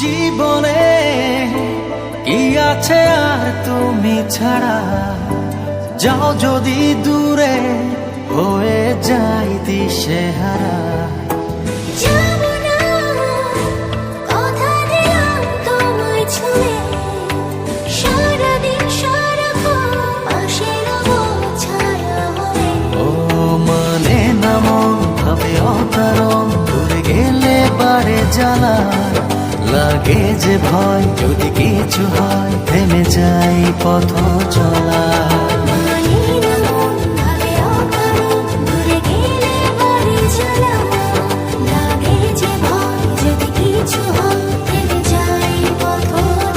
জীবনে কি আছে আর তুমি ছাড়া, যাও যদি দূরে হয়ে যাই দিশেহারা। যাবো না, কথা দিলাম তোমায় ছুঁয়ে, সারাদিন সারাক্ষণ পাশে রবো ছায়া হয়ে। ও মানে না মন ভাবে অকারণ, দূরে গেলে বাড়ে জ্বালা, লাগে যে ভয় যদি কিছু হয়, থেমে যাই পথ চলা। মানে না মন ভাবে অকারণ, দূরে গেলে বাড়ে জ্বালা, লাগে যে ভয় যদি কিছু হয়, থেমে যাই পথ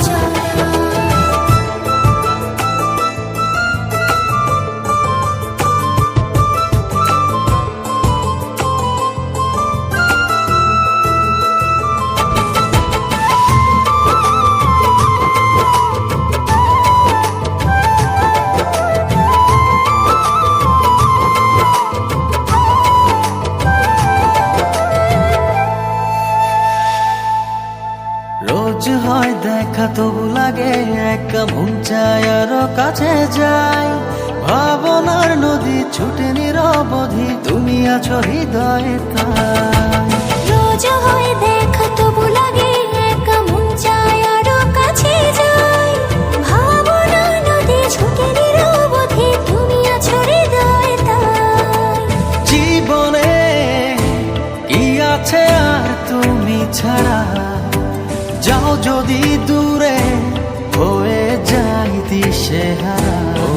চলা। রোজ হয় দেখা তবু লাগে একা, মন চায় আরো কাছে যাই। ভাবনার নদী ছুটে নিরবধি, তুমি আছো হৃদয়ে তাই। রোজ হয় দেখা তবু লাগে একা, মন চায় আরো কাছে যাই। ভাবনার নদী ছুটে নিরবধি, তুমি আছো হৃদয়ে তাই। জীবনে কি আছে আর তুমি ছাড়া, যাও যদি দূরে হয়ে যাই দিশেহারা। ও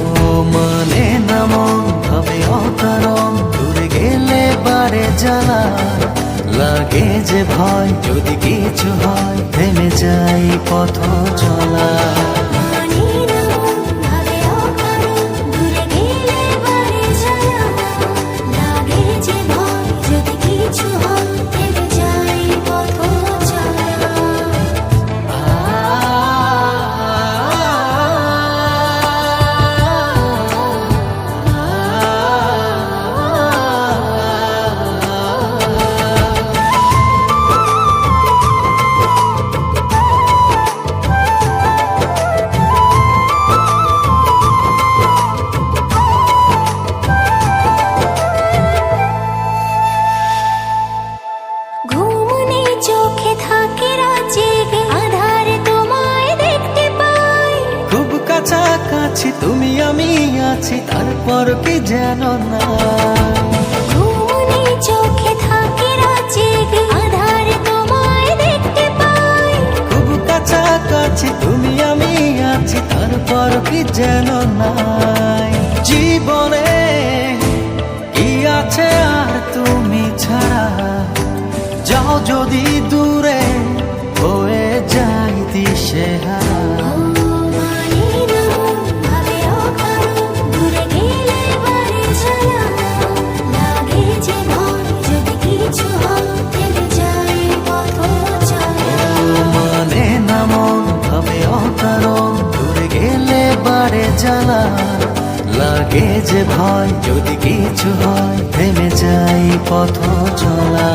মানে না মন ভাবে অকারণ, দূরে গেলে বাড়ে জ্বালা, লাগে যে ভয় যদি কিছু হয়, থেমে যাই পথ চলা। মানে না মন ভাবে অকারণ, দূরে গেলে বাড়ে জ্বালা, লাগে যে ভয় যদি কিছু হয়, থেমে যাই পথ চলা। ঘুমনে চোখে থাকে রাত জেগে, আধারে তোমায় দেখতে পাই। খুব কাছাকাছি তুমি আমি আছি, তারপর কি যেন না। ঘুমনে চোখে থাকে রাত জেগে, আধারে তোমায় দেখতে পাই। খুব কাছাকাছি তুমি আমি আছি, তারপর কি যেন নাই। জীবনে কি আছে আর তুমি ছাড়া, যাও যদি দূরে হয়ে যাই দিশেহারা। মানে না মন ভাবে অকারণ, দূরে গেলে বাড়ে জ্বালা, লাগে যে ভয় যদি কিছু হয়, থেমে যাই পথ চলা। মানে না মন ভাবে অকারণ, দূরে গেলে বাড়ে জ্বালা, লাগে যে ভয় যদি কিছু হয়, থেমে যাই পথ চলা।